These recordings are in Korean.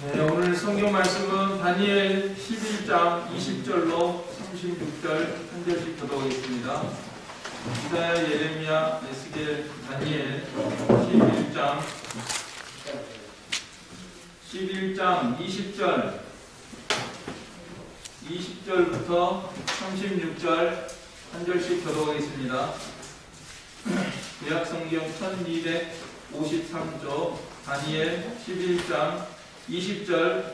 네, 오늘 성경 말씀은 다니엘 11장 20절로 36절 한 절씩 교독하겠습니다. 이사야, 예레미야, 에스겔, 다니엘 11장 20절부터 36절 한 절씩 교독하겠습니다. 구약 성경 1253조 다니엘 11장 20절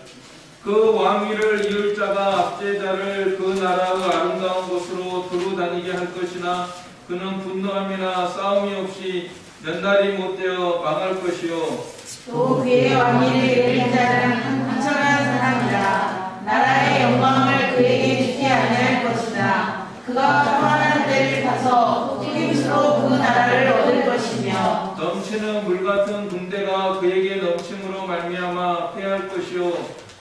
그 왕위를 이을 자가 압제자를 그 나라의 아름다운 곳으로 두루 다니게 할 것이나 그는 분노함이나 싸움이 없이 몇 날이 못되어 망할 것이요 또 그의 왕위를 이을 자는 황청한 사람이라 나라의 영광을 그에게 주지 아니할 것이다. 그가 평안한 때를 가서 속임수로 그 나라를 얻을 것이며 넘치는 물같은 군대가 그에게 넘침으로 말미암아 패할 것이요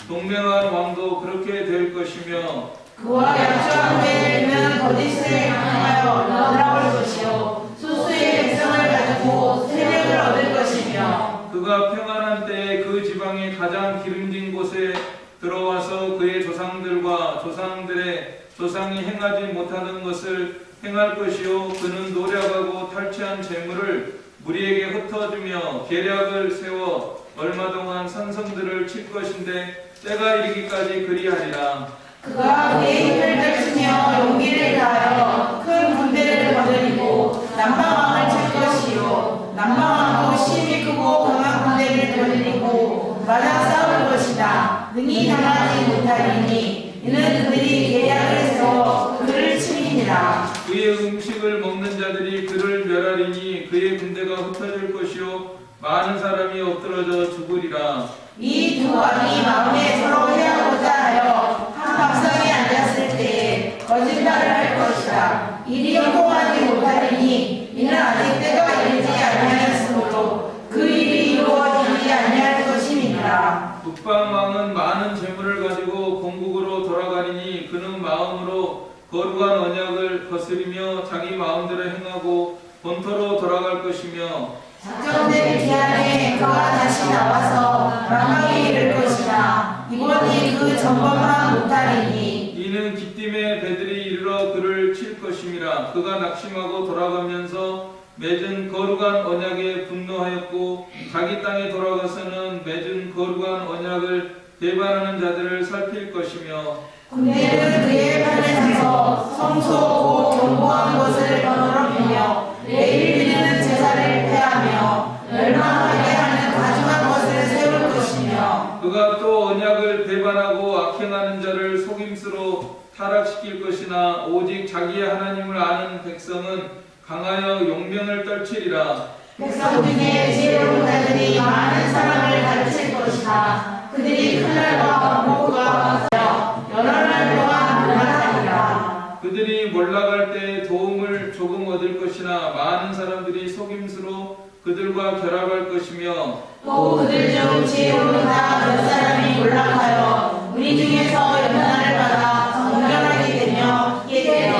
동맹한 왕도 그렇게 될 것이며 그와 약조한 때에는 거짓을 향하여 돌아올 것이요 소수의 백성을 가지고 세력을 얻을 것이며 그가 평안한 때에 그 지방의 가장 기름진 곳에 들어와서 그의 조상들과 조상들의 조상이 행하지 못하는 것을 행할 것이요 그는 노력하고 탈취한 재물을 무리에게 흩어주며 계략을 세워 얼마 동안 산성들을 칠 것인데 때가 이르기까지 그리하리라. 그가 그의 힘을 떨치며 용기를 다하여 큰 군대를 거느리고 남방왕을 칠 것이요 남방왕도 힘이 크고 강한 군대를 거느리고 맞아 싸울 것이다. 능히 당하지 못하리니 이는 그들이 계략을 세워 그를 침이니라. 그의 음식을 먹는 자들이 그를 멸하리니 그의 군대가 흩어질 것이요 많은 사람이 엎드러져 죽으리라. 이 두 왕이 마음에 서로 해하고자 하여 한 밥상에 앉았을 때에 거짓말을 할 것이다. 일이 성공하지 못하리니 이는 아직 때가 이르지 아니하였으므로 그 일이 이루어지지 아니할 것임이니라. 북방왕은 많은 재물을 가지고 본국으로 돌아가리니 그는 마음으로 거룩한 언약을 거스리며 자기 마음대로 행하고 본토로 돌아갈 것이며 작정된 기한에 그가 다시 나와서 라마에 이를 것이나 이번이 그 전번만 못하리니 이는 기띔의 배들이 이르러 그를 칠 것임이라. 그가 낙심하고 돌아가면서 맺은 거룩한 언약에 분노하였고 자기 땅에 돌아가서는 맺은 거룩한 언약을 배반하는 자들을 살필 것이며 군대는 그의 편에 서서 성소고 견고한 것을 더럽히며 매일 드리는 제사를 폐하며 멸망하게 하는 가증한 것을 세울 것이며 그가 또 언약을 배반하고 악행하는 자를 속임수로 타락시킬 것이나 오직 자기의 하나님을 아는 백성은 강하여 용명을 떨치리라. 백성 중에 지혜로운 자들이 많은 사람을 가르칠 것이나 그들이 칼날과 보호가 맞으며 여러 날 동안 몰락하리라. 그들이 몰락할 때 도움을 조금 얻을 것이나 많은 사람들이 속임수로 그들과 결합할 것이며 또 그들 중 지혜로운 자 몇 사람이 몰락하여 우리 중에서 연단을 받아 정결하게 되며 있게 되며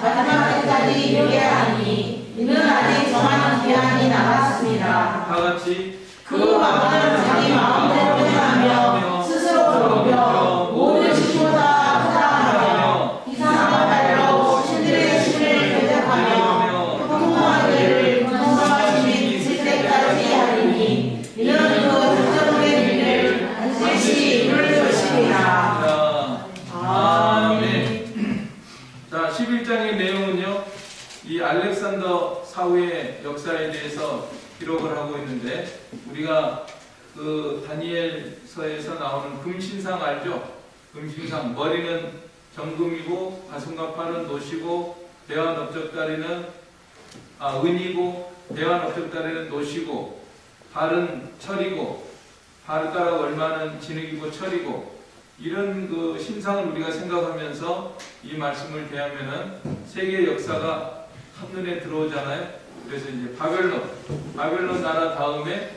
마지막 때까지 이르게 하니 이는 아직 정한 기한이 남았습니다. 다 같이 그 왕은 자기 마음대로 행하며 스스로 높여 모든 신보다 크다하며 이상한 말로 신들의 신을 대적하며 평범하기를 평범하심이 있을 때까지 하리니 이는 그 작정된 일을 반드시 이룰 것이니라. 아멘. 자, 11장의 내용은요, 이 알렉산더 사후의 역사에 대해서 기록을 하고 있는데, 우리가 그 다니엘서에서 나오는 금신상 알죠? 금신상, 머리는 정금이고 가슴과 팔은 노시고 배와 넓적다리는 은이고 배와 넓적다리는 노시고 발은 철이고 발가락 얼마는 진흙이고 철이고 이런 그 신상을 우리가 생각하면서 이 말씀을 대하면은 세계 역사가 한눈에 들어오잖아요. 그래서 이제 바벨론 나라 다음에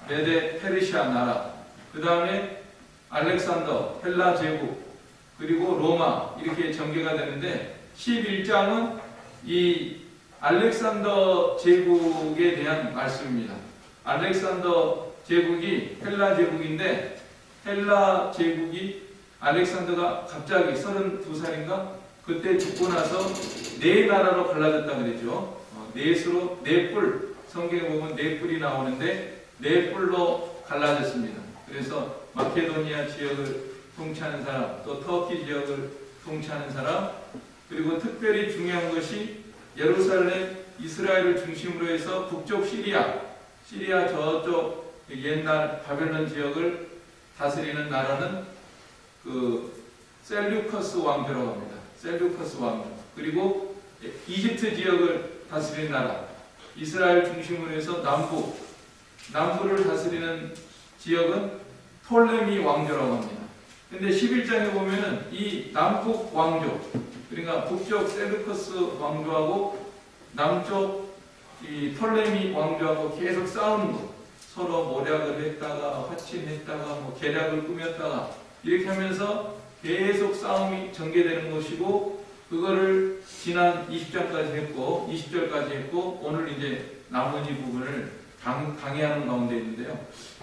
메데 페르시아 나라, 그 다음에 알렉산더 헬라 제국, 그리고 로마 이렇게 전개가 되는데 11장은 이 알렉산더 제국에 대한 말씀입니다. 알렉산더 제국이 헬라 제국인데 헬라 제국이 알렉산더가 갑자기 32살인가 그때 죽고 나서 네 나라로 갈라졌다 그랬죠. 넷으로 네 뿔, 성경에 보면 네 뿔이 나오는데 네 뿔로 갈라졌습니다. 그래서 마케도니아 지역을 통치하는 사람, 또 터키 지역을 통치하는 사람, 그리고 특별히 중요한 것이 예루살렘, 이스라엘을 중심으로 해서 북쪽 시리아 저쪽 옛날 바벨론 지역을 다스리는 나라는 그 셀류커스 왕조라고 합니다. 셀류커스 왕조. 그리고 이집트 지역을 다스리는 나라, 이스라엘 중심으로 해서 남부를 다스리는 지역은 톨레미 왕조라고 합니다. 근데 11장에 보면은 이 남북 왕조, 그러니까 북쪽 셀루커스 왕조하고 남쪽 이 톨레미 왕조하고 계속 싸우는 거. 서로 모략을 했다가 화친했다가 뭐 계략을 꾸몄다가 이렇게 하면서 계속 싸움이 전개되는 것이고, 그거를 지난 20장까지 했고 20절까지 했고 오늘 이제 나머지 부분을 강의하는 가운데 있는데요.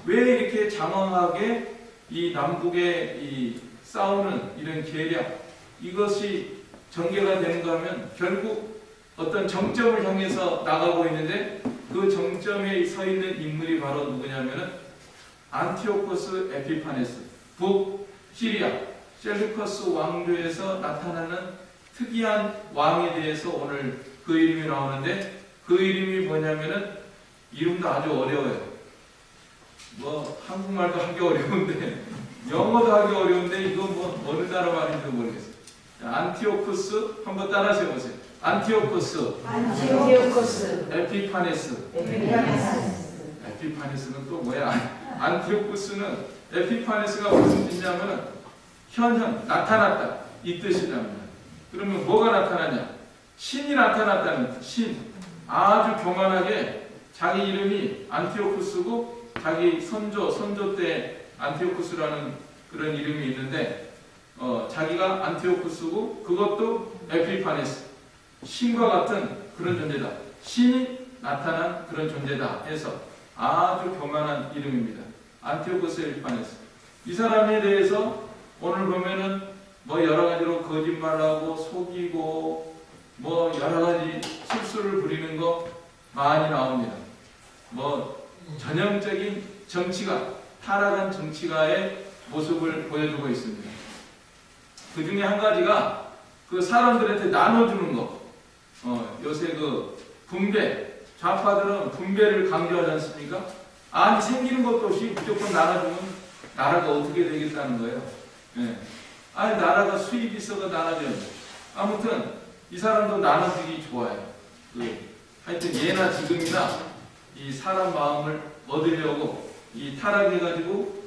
왜 이렇게 장엄하게 이 남북의 이 싸우는 이런 계략, 이것이 전개가 되는가 하면 결국 어떤 정점을 향해서 나가고 있는데, 그 정점에 서 있는 인물이 바로 누구냐면은 안티오코스 에피파네스, 북시리아 셀루커스 왕조에서 나타나는 특이한 왕에 대해서 오늘 그 이름이 나오는데, 그 이름이 뭐냐면은 이름도 아주 어려워요. 뭐 한국말도 하기 어려운데 영어도 하기 어려운데 이거 뭐 어느 나라 말인지도 모르겠어요. 안티오쿠스 한번 따라 세워보세요. 안티오쿠스 에피파네스. 에피파네스는 또 뭐야? 안티오쿠스는 에피파네스가 무슨 뜻이냐면은 현현, 나타났다 이 뜻이랍니다. 그러면 뭐가 나타나냐? 신이 나타났다는 신. 아주 교만하게 자기 이름이 안티오쿠스고 자기 선조 때 안티오쿠스라는 그런 이름이 있는데, 자기가 안티오쿠스고 그것도 에피파네스, 신과 같은 그런 존재다, 신이 나타난 그런 존재다 해서 아주 교만한 이름입니다. 안티오쿠스 에피파네스. 이 사람에 대해서 오늘 보면은 뭐 여러 가지로 거짓말하고 속이고 뭐 여러 가지 실수를 부리는 거 많이 나옵니다. 뭐 전형적인 정치가, 타락한 정치가의 모습을 보여주고 있습니다. 그 중에 한 가지가 그 사람들한테 나눠주는 거. 요새 그 분배, 좌파들은 분배를 강조하지 않습니까? 아니 생기는 것도 없이 무조건 나눠주면 나라가 어떻게 되겠다는 거예요. 예. 아니 나라가 수입이 있어가 나눠줘야죠. 아무튼 이 사람도 나눠주기 좋아요. 하여튼 예나 지금이나 이 사람 마음을 얻으려고 이 타락해가지고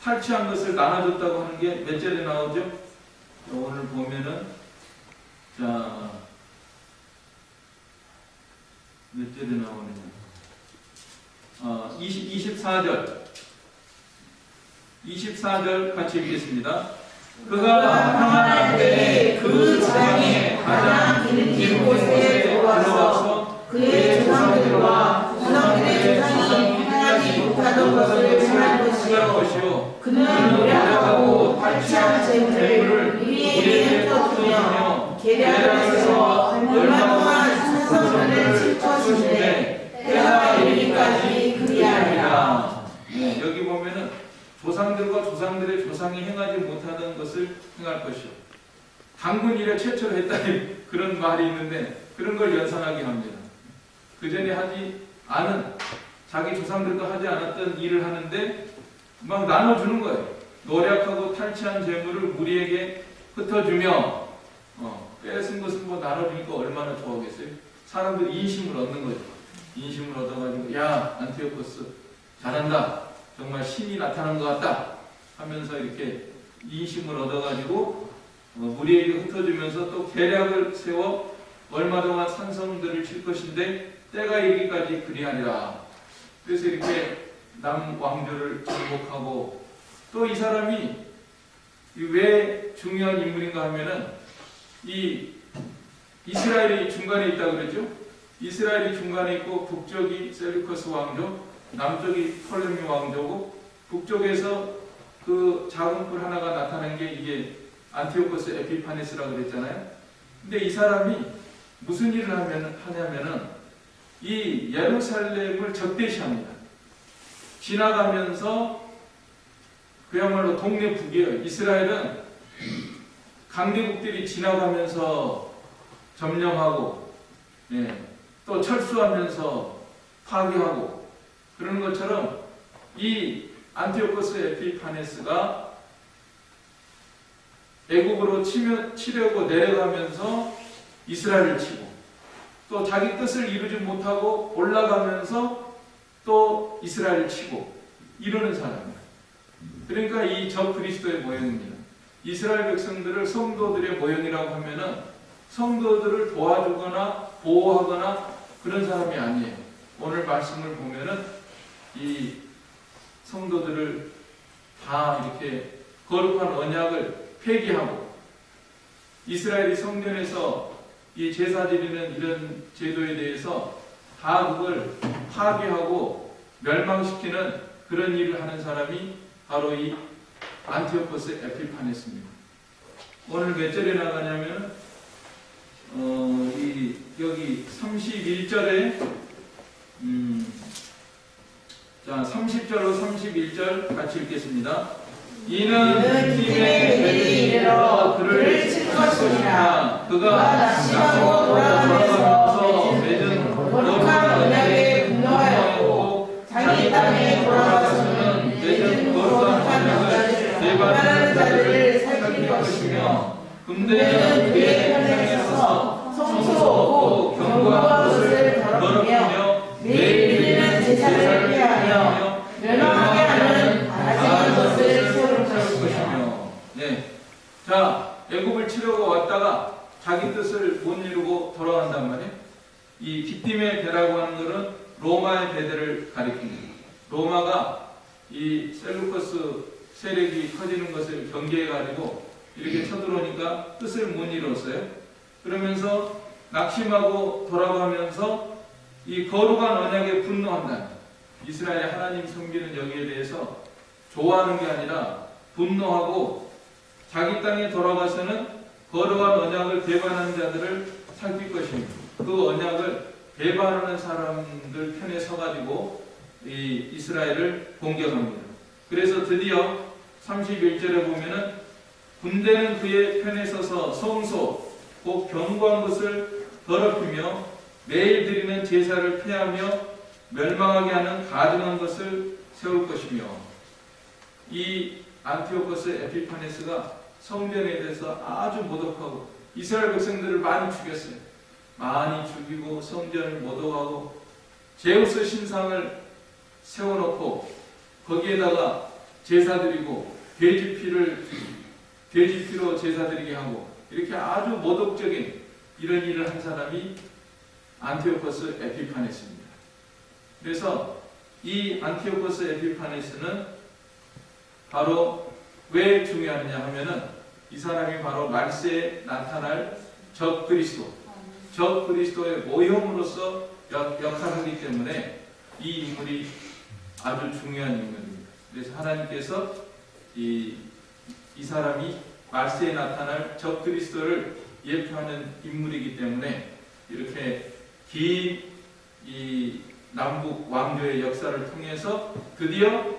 탈취한 것을 나눠줬다고 하는 게 몇 절에 나오죠? 오늘 보면은 자 몇 절에 나오느냐? 24절 같이 읽겠습니다. 그가 평안할 때 그 지방에 가장 긴 곳에 들어와서 그의 조상들과 조상들의 조상이 행하지 못하던 것을 행할 것이요, 그는 노력하고 탈취한 재물을 우리에게 흩어주며 계략을 세워 얼마 동안 산성들을 칠쳐주는데 때가 이르기까지 그리하리라. 여기 보면은 조상들과 조상들의 조상이 행하지 못하던 것을 행할 것이요, 당군 이래 최초로 했다는 그런 말이 있는데 그런 걸 연상하게 합니다. 그 전에 하지 않은, 자기 조상들도 하지 않았던 일을 하는데 막 나눠주는 거예요. 노력하고 탈취한 재물을 우리에게 흩어주며, 뺏은 것은 뭐 나눠주니까 얼마나 좋아하겠어요. 사람들 인심을 얻는 거죠. 인심을 얻어가지고 야 안티오코스 잘한다, 정말 신이 나타난 것 같다 하면서 이렇게 인심을 얻어가지고 우리에게 흩어주면서 또 계략을 세워 얼마 동안 산성들을 칠 것인데 때가 이르기까지 그리하리라. 그래서 이렇게 남왕조를 정복하고, 또 이 사람이 왜 중요한 인물인가 하면은 이 이스라엘이 중간에 있다고 그랬죠. 이스라엘이 중간에 있고 북쪽이 셀루커스 왕조, 남쪽이 톨레미 왕조고, 북쪽에서 그 작은 뿔 하나가 나타난 게 이게 안티오코스 에피파네스라고 그랬잖아요. 근데 이 사람이 무슨 일을 하냐면은 이 예루살렘을 적대시합니다. 지나가면서 그야말로 동네 북이에요. 이스라엘은 강대국들이 지나가면서 점령하고, 또 철수하면서 파괴하고 그러는 것처럼 이 안티오코스 에피파네스가 애국으로 치려고 내려가면서 이스라엘을 치고, 또 자기 뜻을 이루지 못하고 올라가면서 또 이스라엘을 치고 이러는 사람이에요. 그러니까 이 적 그리스도의 모형입니다. 이스라엘 백성들을 성도들의 모형이라고 하면은 성도들을 도와주거나 보호하거나 그런 사람이 아니에요. 오늘 말씀을 보면은 이 성도들을 다 이렇게 거룩한 언약을 폐기하고, 이스라엘이 성전에서 이 제사 드리는 이런 제도에 대해서 다 그걸 파괴하고 멸망시키는 그런 일을 하는 사람이 바로 이 안티오코스 에피파네스입니다. 오늘 몇 절에 나가냐면 여기 31절에 30절로 31절 같이 읽겠습니다. 이는 팀의 배를 이르러 그를 칠 것이니라. 그가 낙심하고 돌아가면서 맺은 거룩한 언약에 분노하였고 자기 땅에 돌아가서는 맺은 거룩한 언약을 배반하는 자들을 살필 것이며, 군대는 그의 편에 서서 성소 없고 견고한 것을 더럽히며 매일 드리는 제사를 피하며 멸망하게 하는 가증한 것을 세울 것이며. 자, 애굽을 치려고 왔다가 자기 뜻을 못 이루고 돌아간단 말이에요. 이 기띠메 배라고 하는 것은 로마의 배대를 가리킵니다. 로마가 이 셀루커스 세력이 커지는 것을 경계해가지고 이렇게 쳐들어오니까 뜻을 못 이뤘어요. 그러면서 낙심하고 돌아가면서 이 거룩한 언약에 분노한다. 이스라엘의 하나님 섬기는 여기에 대해서 좋아하는 게 아니라 분노하고 자기 땅에 돌아가서는 거룩한 언약을 배반하는 자들을 살필 것입니다. 그 언약을 배반하는 사람들 편에 서가지고 이 이스라엘을 공격합니다. 그래서 드디어 31절에 보면은 군대는 그의 편에 서서 성소 곧 견고한 것을 더럽히며 매일 드리는 제사를 폐하며 멸망하게 하는 가증한 것을 세울 것이며. 이 안티오코스 에피파네스가 성전에 대해서 아주 모독하고 이스라엘 백성들을 많이 죽였어요. 많이 죽이고 성전을 모독하고 제우스 신상을 세워놓고 거기에다가 제사 드리고 돼지피로 제사 드리게 하고 이렇게 아주 모독적인 이런 일을 한 사람이 안티오코스 에피파네스입니다. 그래서 이 안티오코스 에피파네스는 바로 왜 중요하느냐 하면은 이 사람이 바로 말세에 나타날 적 그리스도의 모형으로서 역할하기 때문에 이 인물이 아주 중요한 인물입니다. 그래서 하나님께서 이 사람이 말세에 나타날 적 그리스도를 예표하는 인물이기 때문에 이렇게 긴 이 남북 왕조의 역사를 통해서 드디어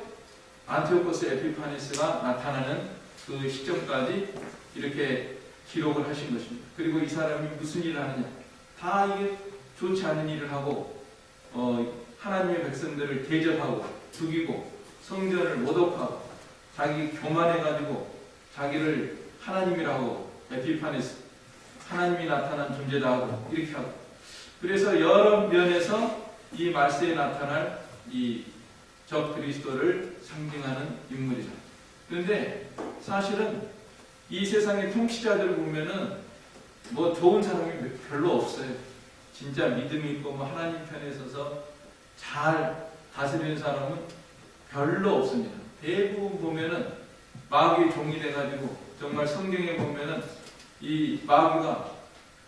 안티오코스 에피파네스가 나타나는 그 시점까지 이렇게 기록을 하신 것입니다. 그리고 이 사람이 무슨 일을 하느냐? 다 이게 좋지 않은 일을 하고 하나님의 백성들을 대적하고 죽이고 성전을 모독하고 자기 교만해가지고 자기를 하나님이라고 에피파네스 하나님이 나타난 존재다 하고 이렇게 하고, 그래서 여러 면에서 이 말세에 나타날 이 적 그리스도를 상징하는 인물이죠. 그런데 사실은 이 세상의 통치자들을 보면은 뭐 좋은 사람이 별로 없어요. 진짜 믿음이 있고 뭐 하나님 편에 서서 잘 다스리는 사람은 별로 없습니다. 대부분 보면은 마귀의 종이 돼가지고 정말 성경에 보면은 이 마귀가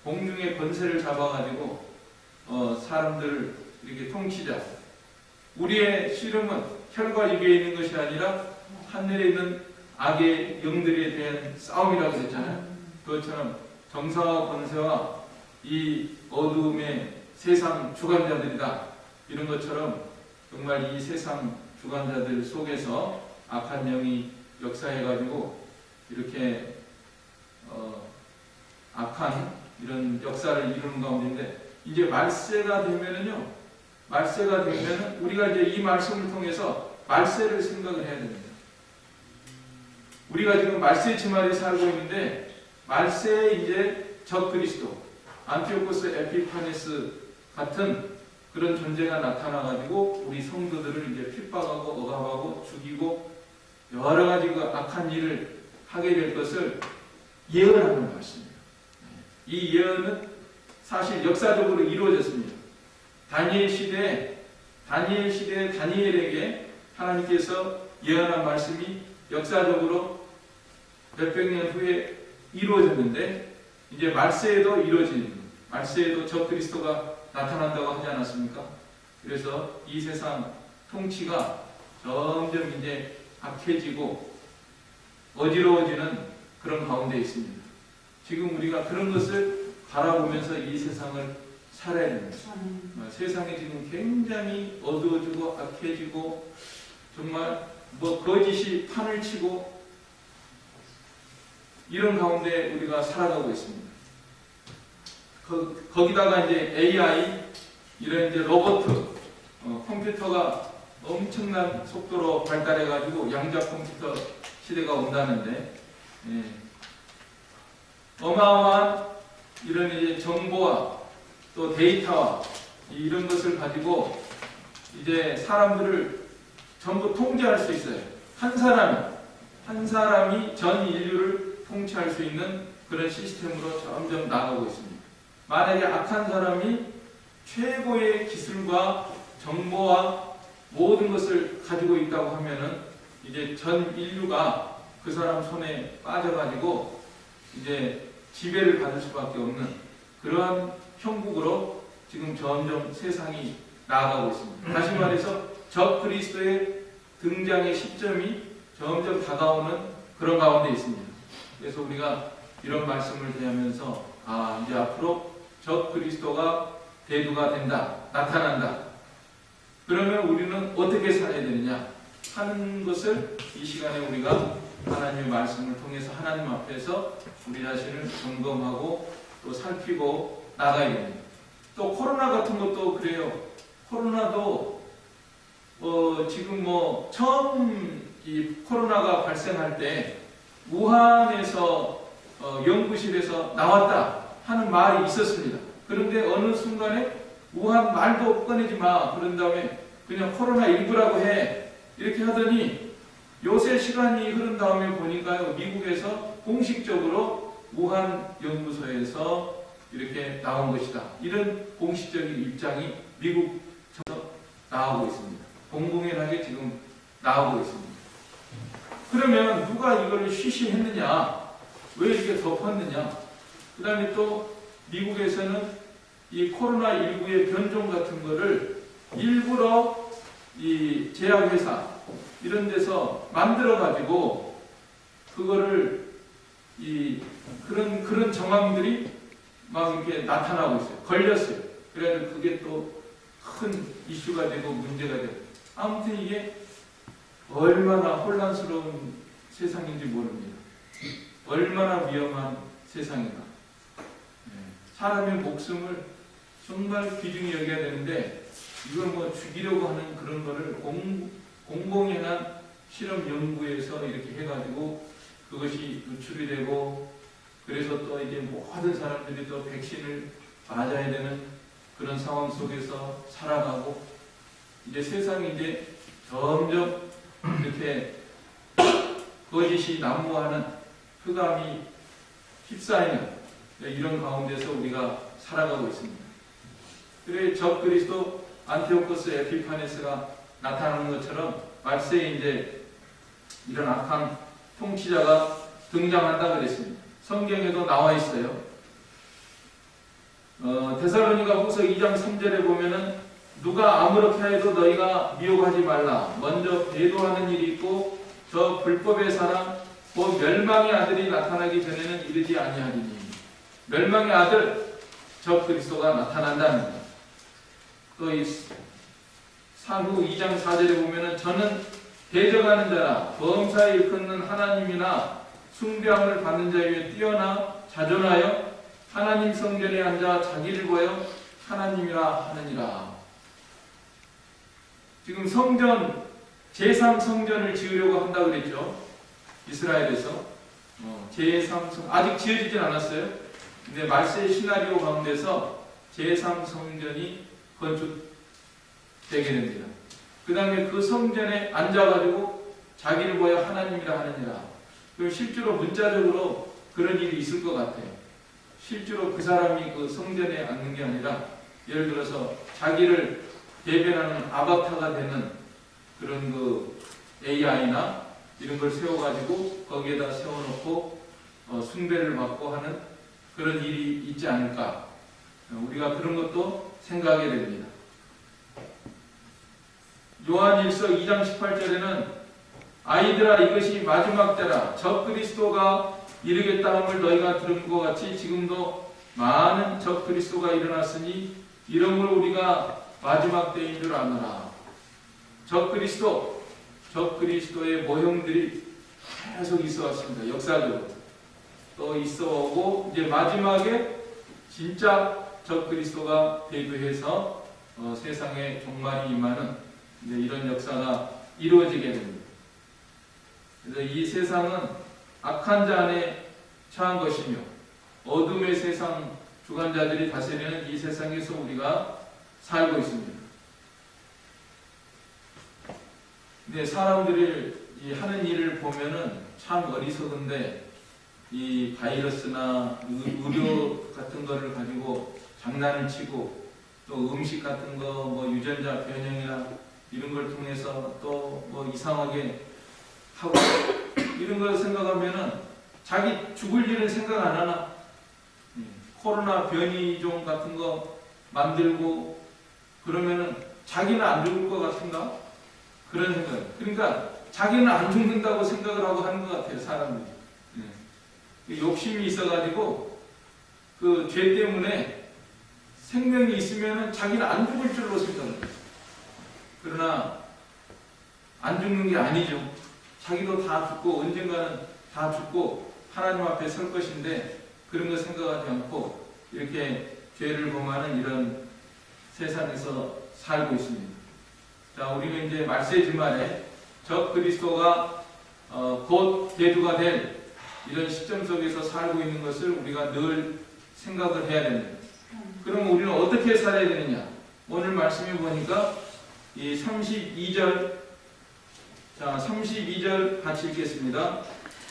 공중의 권세를 잡아가지고 사람들을 이렇게 통치자. 우리의 씨름은 혈과 육에 있는 것이 아니라 하늘에 있는 악의 영들에 대한 싸움이라고 그랬잖아요. 그것처럼 정사와 권세와 이 어두움의 세상 주관자들이다. 이런 것처럼 정말 이 세상 주관자들 속에서 악한 영이 역사해가지고 이렇게 악한 이런 역사를 이루는 가운데인데, 이제 말세가 되면은 우리가 이제 이 말씀을 통해서 말세를 생각을 해야 됩니다. 우리가 지금 말세 치마에 살고 있는데, 말세에 이제 적 그리스도, 안티오코스 에피파네스 같은 그런 존재가 나타나가지고 우리 성도들을 이제 핍박하고 억압하고 죽이고 여러 가지 그 악한 일을 하게 될 것을 예언하는 말씀이에요. 이 예언은 사실 역사적으로 이루어졌습니다. 다니엘 시대에 다니엘에게 하나님께서 예언한 말씀이 역사적으로 몇백 년 후에 이루어졌는데, 이제 말세에도 말세에도 적 그리스도가 나타난다고 하지 않았습니까? 그래서 이 세상 통치가 점점 이제 악해지고 어지러워지는 그런 가운데 있습니다. 지금 우리가 그런 것을 바라보면서 이 세상을 살아야 됩니다. 세상이 지금 굉장히 어두워지고 악해지고 정말 거짓이 판을 치고 이런 가운데 우리가 살아가고 있습니다. 거기다가 이제 AI, 이런 이제 로봇, 컴퓨터가 엄청난 속도로 발달해가지고 양자 컴퓨터 시대가 온다는데, 어마어마한 이런 이제 정보와 또 데이터와 이런 것을 가지고 이제 사람들을 전부 통제할 수 있어요. 한 사람이 전 인류를 통치할 수 있는 그런 시스템으로 점점 나아가고 있습니다. 만약에 악한 사람이 최고의 기술과 정보와 모든 것을 가지고 있다고 하면은 이제 전 인류가 그 사람 손에 빠져가지고 이제 지배를 받을 수밖에 없는 그러한 형국으로 지금 점점 세상이 나아가고 있습니다. 다시 말해서 적 그리스도의 등장의 시점이 점점 다가오는 그런 가운데 있습니다. 그래서 우리가 이런 말씀을 대하면서 이제 앞으로 적 그리스도가 대두가 된다, 나타난다. 그러면 우리는 어떻게 살아야 되느냐 하는 것을 이 시간에 우리가 하나님의 말씀을 통해서 하나님 앞에서 우리 자신을 점검하고 또 살피고 나가야 됩니다. 또 코로나 같은 것도 그래요. 코로나도 지금 처음 이 코로나가 발생할 때 우한에서 연구실에서 나왔다 하는 말이 있었습니다. 그런데 어느 순간에 우한 말도 꺼내지 마, 그런 다음에 그냥 코로나19라고 해, 이렇게 하더니 요새 시간이 흐른 다음에 보니까요, 미국에서 공식적으로 우한 연구소에서 이렇게 나온 것이다, 이런 공식적인 입장이 미국에서 나오고 있습니다. 공공연하게 지금 나오고 있습니다. 그러면 누가 이걸 쉬쉬했느냐, 왜 이렇게 덮었느냐. 그 다음에 또 미국에서는 이 코로나19의 변종 같은 거를 일부러 이 제약회사 이런 데서 만들어가지고 그거를 그런 정황들이 막 이렇게 나타나고 있어요. 걸렸어요. 그래서 그게 또 큰 이슈가 되고 문제가 되고, 아무튼 이게 얼마나 혼란스러운 세상인지 모릅니다. 얼마나 위험한 세상인가. 사람의 목숨을 정말 귀중히 여겨야 되는데, 이걸 죽이려고 하는 그런 거를 공공연한 실험 연구에서 이렇게 해가지고 그것이 유출이 되고, 그래서 또 이제 모든 사람들이 또 백신을 맞아야 되는 그런 상황 속에서 살아가고, 이제 세상이 이제 점점 이렇게 거짓이 난무하는, 흑암이 휩싸이는 이런 가운데서 우리가 살아가고 있습니다. 그래 적 그리스도 안티오코스 에피파네스가 나타나는 것처럼 말세에 이제 이런 악한 통치자가 등장한다 그랬습니다. 성경에도 나와 있어요. 데살로니가 후서 2장 3절에 보면은 누가 아무렇게 해도 너희가 미혹하지 말라. 먼저 배도하는 일이 있고 저 불법의 사람 그 멸망의 아들이 나타나기 전에는 이르지 아니하리니. 멸망의 아들 적 그리스도가 나타난다는 거예요. 또 이 사후 2장 4절에 보면은 저는 대적하는 자나 범사에 일컫는 하나님이나 숭배함을 받는 자 위에 뛰어나 자존하여 하나님 성전에 앉아 자기를 보여 하나님이라 하느니라. 지금 성전 제3성전을 지으려고 한다 그랬죠. 이스라엘에서 제3성 아직 지어지진 않았어요. 근데 말세 시나리오 가운데서 제3성전이 건축되게 됩니다. 그 다음에 그 성전에 앉아가지고 자기를 보여 하나님이라 하느니라. 그럼 실제로 문자적으로 그런 일이 있을 것 같아요. 실제로 그 사람이 그 성전에 앉는 게 아니라 예를 들어서 자기를 대변하는 아바타가 되는 그런 그 AI나 이런 걸 세워가지고 거기에다 세워놓고 숭배를 받고 하는 그런 일이 있지 않을까. 우리가 그런 것도 생각하게 됩니다. 요한일서 2장 18절에는 아이들아 이것이 마지막 때라 적 그리스도가 이르겠다 함을 너희가 들은 것 같이 지금도 많은 적 그리스도가 일어났으니 이런 걸 우리가 마지막 때인 줄 아노라. 적 그리스도의 모형들이 계속 있어 왔습니다. 역사적으로 또 있어 오고 이제 마지막에 진짜 적 그리스도가 대두해서 세상에 종말이 임하는 이제 이런 역사가 이루어지게 됩니다. 그래서 이 세상은 악한 자 안에 처한 것이며 어둠의 세상 주관자들이 다스리는 이 세상에서 우리가 살고 있습니다. 근데 사람들이 하는 일을 보면은 참 어리석은데 이 바이러스나 의료 같은 거를 가지고 장난을 치고 또 음식 같은 거 뭐 유전자 변형이나 이런 걸 통해서 또 뭐 이상하게 하고 이런 걸 생각하면은 자기 죽을 일은 생각 안 하나? 코로나 변이종 같은 거 만들고 그러면은 자기는 안 죽을 것 같은가? 그런 생각. 그러니까 자기는 안 죽는다고 생각을 하고 하는 것 같아요, 사람들이. 욕심이 있어가지고 그 죄 때문에 생명이 있으면은 자기는 안 죽을 줄로 생각해요. 그러나 안 죽는 게 아니죠. 자기도 다 죽고 언젠가는 다 죽고 하나님 앞에 설 것인데 그런 거 생각하지 않고 이렇게 죄를 범하는 이런 세상에서 살고 있습니다. 자, 우리는 이제 말세 주말에 적 그리스도가 곧 대두가 될 이런 시점 속에서 살고 있는 것을 우리가 늘 생각을 해야 됩니다. 그럼 우리는 어떻게 살아야 되느냐? 오늘 말씀해 보니까 이 32절, 자 32절 같이 읽겠습니다.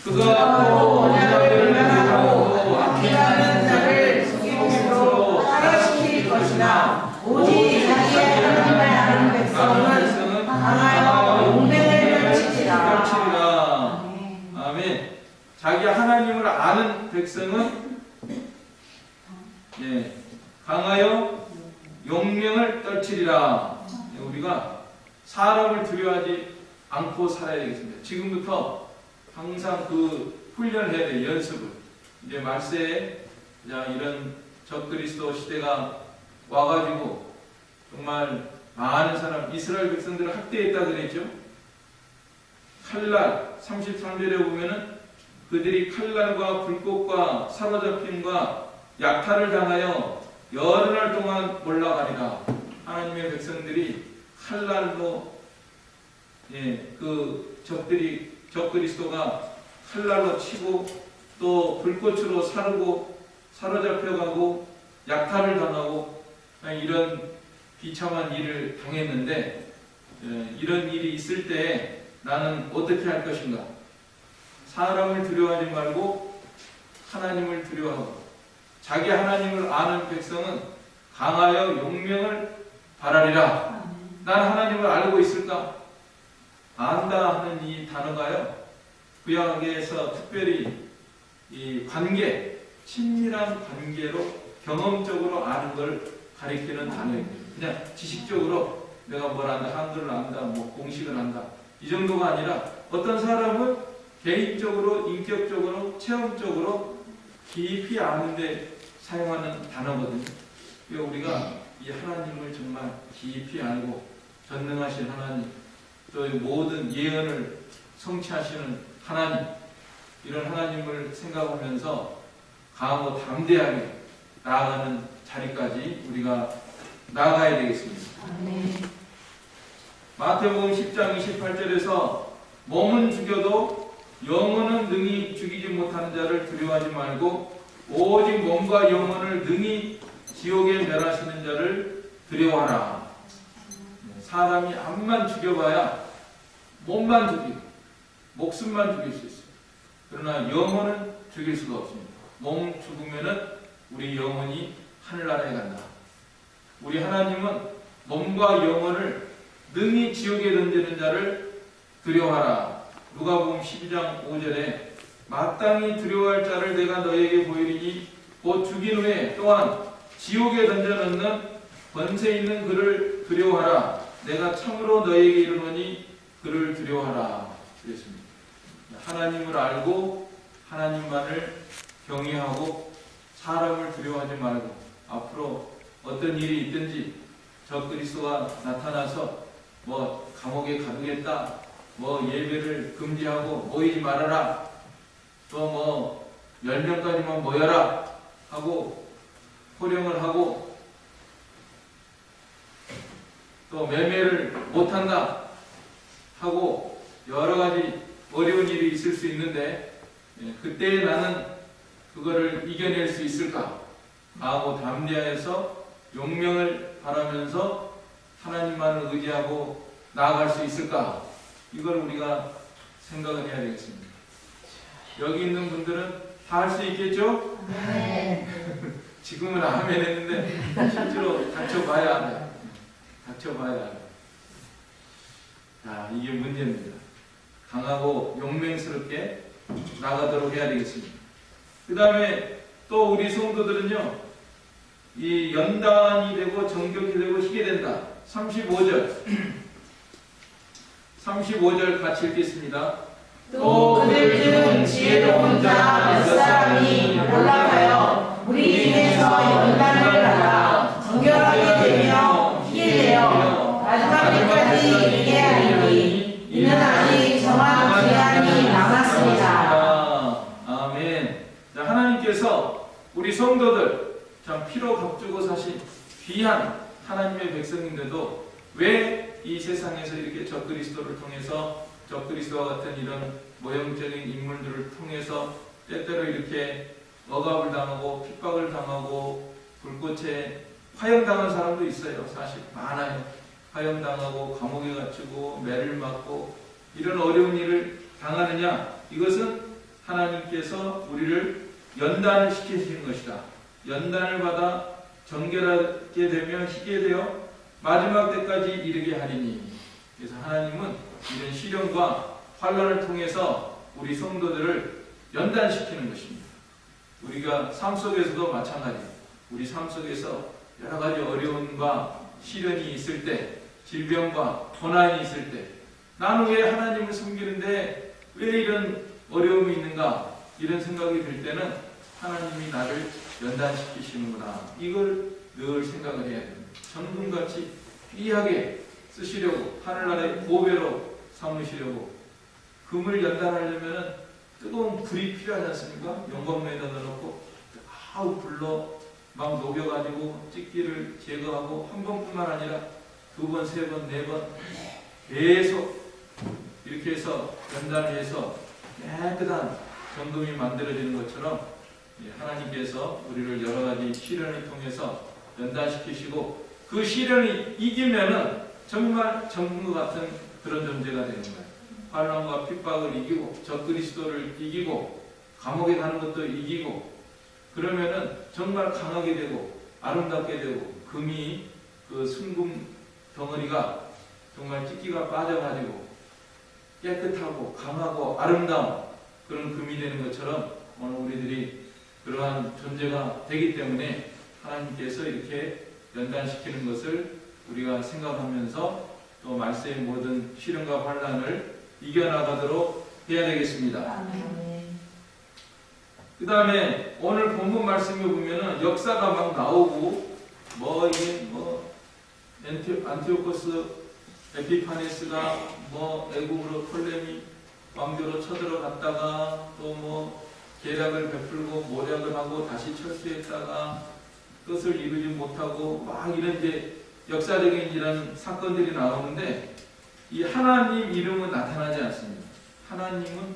그가 원자를 멸망하고 악행하는 자를 속임으로 타락시킬 것이나 오직 자기의 하나님을 아는 백성은 강하여 용맹을 펼치리라. 아멘. 자기 하나님을 아는 백성은 강하여 용명을 떨치리라. 우리가 사람을 두려워하지 않고 살아야 되겠습니다. 지금부터 항상 그 훈련을 해야 돼요. 연습을. 이제 말세에 이런 적그리스도 시대가 와가지고 정말 많은 사람, 이스라엘 백성들을 학대했다 그랬죠. 칼날 33절에 보면은 그들이 칼날과 불꽃과 사로잡힘과 약탈을 당하여 여러 날 동안 몰라가리라. 하나님의 백성들이 칼날로 그 적그리스도가 칼날로 치고 또 불꽃으로 사르고 사로잡혀가고 약탈을 당하고 이런 비참한 일을 당했는데 이런 일이 있을 때 나는 어떻게 할 것인가? 사람을 두려워하지 말고 하나님을 두려워하고 자기 하나님을 아는 백성은 강하여 용명을 바라리라. 난 하나님을 알고 있을까? 안다 하는 이 단어가요. 구약에서 특별히 이 관계, 친밀한 관계로 경험적으로 아는 걸 가리키는 단어입니다. 그냥 지식적으로 내가 뭘 안다, 한글을 안다, 뭐 공식을 안다 이 정도가 아니라 어떤 사람은 개인적으로, 인격적으로, 체험적으로 깊이 아는데 사용하는 단어거든요. 그러니까 우리가 이 하나님을 정말 깊이 알고 전능하신 하나님, 또 모든 예언을 성취하시는 하나님, 이런 하나님을 생각하면서 강하고 담대하게 나아가는 자리까지 우리가 나아가야 되겠습니다. 마태복음 10장 28절에서 몸은 죽여도 영혼은 능히 죽이지 못하는 자를 두려워하지 말고 오직 몸과 영혼을 능히 지옥에 멸하시는 자를 두려워하라. 사람이 암만 죽여봐야 몸만 죽이고 목숨만 죽일 수 있어요. 그러나 영혼은 죽일 수가 없습니다. 몸 죽으면은 우리 영혼이 하늘나라에 간다. 우리 하나님은 몸과 영혼을 능히 지옥에 던지는 자를 두려워하라. 누가복음 12장 5절에 마땅히 두려워할 자를 내가 너에게 보이리니 곧 죽인 후에 또한 지옥에 던져넣는 권세 있는 그를 두려워하라. 내가 참으로 너에게 이르노니 그를 두려워하라. 그랬습니다. 하나님을 알고 하나님만을 경외하고 사람을 두려워하지 말고 앞으로 어떤 일이 있든지 적그리스도가 나타나서 뭐 감옥에 가두겠다, 뭐 예배를 금지하고 모이지 말아라, 또 뭐 10명까지만 모여라 하고 호령을 하고 또 매매를 못한다 하고 여러 가지 어려운 일이 있을 수 있는데 그때 나는 그거를 이겨낼 수 있을까? 하고 담대하여서 용명을 바라면서 하나님만을 의지하고 나아갈 수 있을까? 이걸 우리가 생각을 해야 되겠습니다. 여기 있는 분들은 다 할 수 있겠죠? 네. 지금은 아멘 했는데 실제로 닥쳐봐야 알아요. 닥쳐봐야 알아요. 자, 이게 문제입니다. 강하고 용맹스럽게 나가도록 해야 되겠습니다. 그 다음에 또 우리 성도들은요, 이 연단이 되고 정격이 되고 희게 된다. 35절 같이 읽겠습니다. 또 그들 중 지혜로운 자 몇 사람이 올라가요 우리 중에서 연단을 받아 정결하게 되며 희게 되어 마지막 때까지 이르게 하리니 이는 아직 정한 기한이 남았습니다. 아멘. 자, 하나님께서 우리 성도들 참 피로 값주고 사신 귀한 하나님의 백성인데도 왜 이 세상에서 이렇게 적그리스도를 통해서 적그리스도와 같은 이런 모형적인 인물들을 통해서 때때로 이렇게 억압을 당하고 핍박을 당하고 불꽃에 화형당한 사람도 있어요. 사실 많아요. 화형당하고 감옥에 갇히고 매를 맞고 이런 어려운 일을 당하느냐? 이것은 하나님께서 우리를 연단을 시키시는 것이다. 연단을 받아 정결하게 되며 희게 되어 마지막 때까지 이르게 하리니. 그래서 하나님은 이런 시련과 환난을 통해서 우리 성도들을 연단시키는 것입니다. 우리가 삶 속에서도 마찬가지예요. 우리 삶 속에서 여러 가지 어려움과 시련이 있을 때, 질병과 고난이 있을 때, 나는 왜 하나님을 섬기는데 왜 이런 어려움이 있는가? 이런 생각이 들 때는 하나님이 나를 연단시키시는구나. 이걸 늘 생각을 해야 됩니다. 정금같이 귀하게 쓰시려고, 하늘나라의 보배로 삼으시려고. 금을 연단하려면 뜨거운 불이 필요하지 않습니까? 용광로에다 넣어놓고 아우 불러 막 녹여가지고 찌기를 제거하고 한 번뿐만 아니라 두 번, 세 번, 네 번 계속 이렇게 해서 연단을 해서 깨끗한 정금이 만들어지는 것처럼 하나님께서 우리를 여러 가지 시련을 통해서 연단시키시고 그 시련이 이기면은 정말 정금과 같은 그런 존재가 되는 거예요. 환난과 핍박을 이기고 적그리스도를 이기고 감옥에 가는 것도 이기고 그러면은 정말 강하게 되고 아름답게 되고 금이 그 순금 덩어리가 정말 찢기가 빠져가지고 깨끗하고 강하고 아름다운 그런 금이 되는 것처럼 오늘 우리들이 그러한 존재가 되기 때문에 하나님께서 이렇게 연단시키는 것을 우리가 생각하면서 또 말세의 모든 시련과 환난을 이겨나가도록 해야 되겠습니다. 아멘. 그 다음에 오늘 본문 말씀에 보면은 역사가 막 나오고 이게 안티오코스 에피파네스가 애국으로 톨레미 왕조로 쳐들어갔다가 또 계략을 베풀고 모략을 하고 다시 철수했다가 뜻을 이루지 못하고 막 이런 이제 역사적인 이런 사건들이 나오는데 이 하나님 이름은 나타나지 않습니다. 하나님은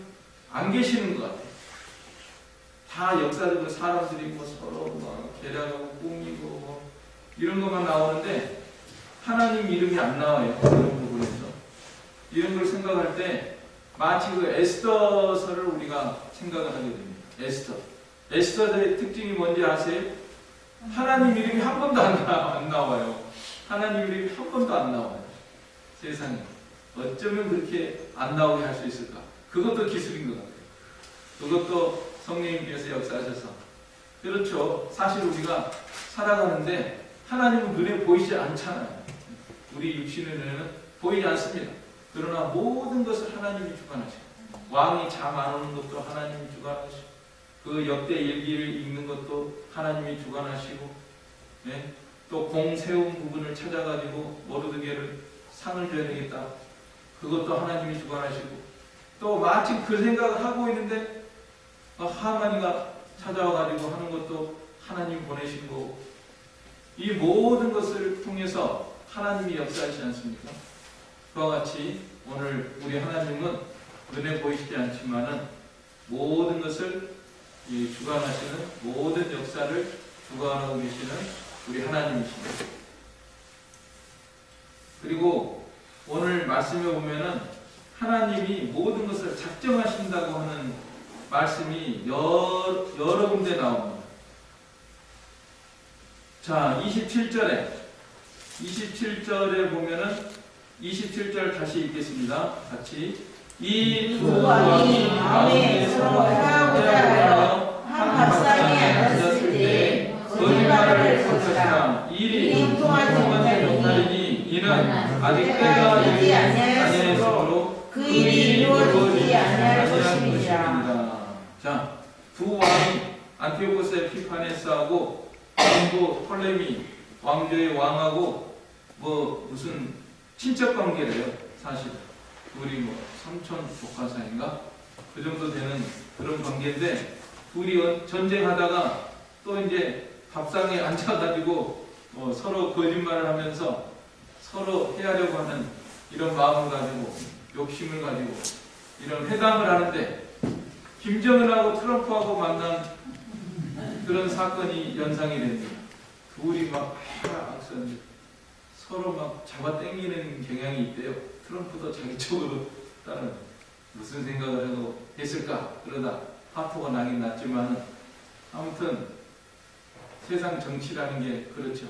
안 계시는 것 같아요. 다 역사적으로 사람들이 서로 계략하고 꾸미고 이런 것만 나오는데 하나님 이름이 안 나와요. 이런 부분에서. 이런 걸 생각할 때 마치 그 에스더서를 우리가 생각을 하게 됩니다. 에스더의 특징이 뭔지 아세요? 하나님 이름이 한 번도 안 나와요. 하나님 이름이 한 번도 안 나와요. 세상에. 어쩌면 그렇게 안 나오게 할 수 있을까? 그것도 기술인 것 같아요. 그것도 성령님께서 역사하셔서. 그렇죠. 사실 우리가 살아가는데 하나님은 눈에 보이지 않잖아요. 우리 육신의 눈에는 보이지 않습니다. 그러나 모든 것을 하나님이 주관하시고 왕이 잠 안 오는 것도 하나님이 주관하시고 그 역대 일기를 읽는 것도 하나님이 주관하시고 또 공 세운 부분을 찾아가지고 모르드게를 상을 줘야 되겠다. 그것도 하나님이 주관하시고 또 마침 그 생각을 하고 있는데 하만이가 찾아와가지고 하는 것도 하나님이 보내신 거고 이 모든 것을 통해서 하나님이 역사하시지 않습니까? 그와 같이 오늘 우리 하나님은 눈에 보이시지 않지만은 모든 것을 주관하시는 모든 역사를 주관하고 계시는 우리 하나님이십니다. 그리고 오늘 말씀에 보면은 하나님이 모든 것을 작정하신다고 하는 말씀이 여러 군데 나옵니다. 자, 27절에 보면은 27절 다시 읽겠습니다. 같이. 이 두 왕이 마음에 서로 해하고자 하여 한 밥상에 앉았을 때 거짓말을 할 것이라. 일이 통하지 못하리니 이는 아직 때가 이르지 아니하였으므로 그 일이 이루어지지 아니할 것입니다. 자, 두 왕이 안티오코스 에피파네스하고 전부 톨레미 왕조의 왕하고 무슨 친척 관계래요. 사실 둘이 삼촌 조카 사이인가 그 정도 되는 그런 관계인데 둘이 전쟁하다가 또 이제 밥상에 앉아가지고 서로 거짓말을 하면서 서로 해하려고 하는 이런 마음을 가지고 욕심을 가지고 이런 회담을 하는데 김정은하고 트럼프하고 만난 그런 사건이 연상이 됩니다. 둘이 막 서로 막 잡아당기는 경향이 있대요. 트럼프도 자기 쪽으로 따른 무슨 생각을 하고 했을까? 그러다 화포가 나긴 났지만 아무튼 세상 정치라는 게 그렇죠.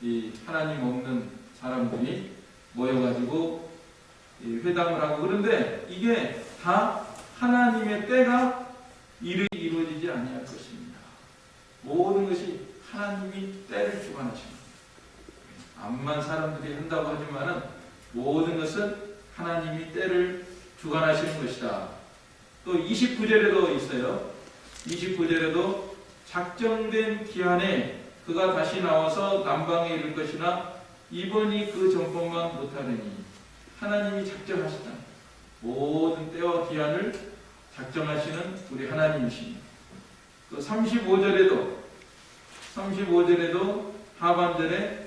이 하나님 없는 사람들이 모여가지고 회담을 하고 그런데 이게 다 하나님의 때가 이루어지지 아니할 것입니다. 모든 것이 하나님이 때를 주관하십니다. 암만 사람들이 한다고 하지만은 모든 것은 하나님이 때를 주관하시는 것이다. 또 29절에도 있어요. 29절에도 작정된 기한에 그가 다시 나와서 남방에 이를 것이나 이번이 그 전법만 못하느니 하나님이 작정하시다. 모든 때와 기한을 작정하시는 우리 하나님이십니다. 또 35절에도 하반절에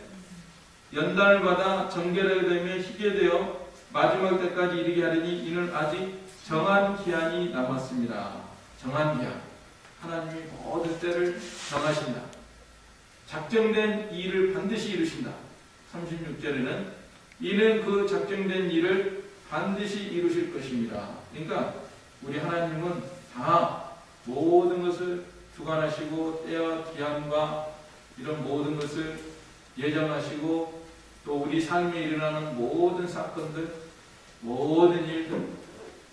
연단을 받아 정결하게 되면 희게 되어 마지막 때까지 이르게 하리니 이는 아직 정한 기한이 남았습니다. 정한 기한. 하나님이 모든 때를 정하신다. 작정된 일을 반드시 이루신다. 36절에는 이는 그 작정된 일을 반드시 이루실 것입니다. 그러니까 우리 하나님은 다 모든 것을 주관하시고 때와 기한과 이런 모든 것을 예정하시고 또 우리 삶에 일어나는 모든 사건들, 모든 일들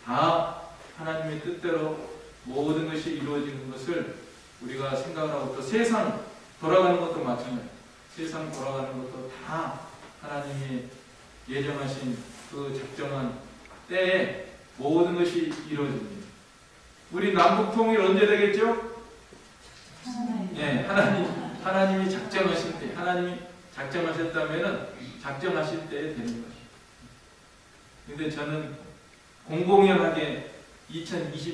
다 하나님의 뜻대로 모든 것이 이루어지는 것을 우리가 생각하고 또 세상 돌아가는 것도 마찬가지예요. 세상 돌아가는 것도 다 하나님이 예정하신 그 작정한 때에 모든 것이 이루어집니다. 우리 남북 통일 언제 되겠죠? 예, 하나님이 작정하실 때, 하나님이 작정하셨다면은 작정하실 때에 되는 것이에요. 근데 저는 공공연하게 2020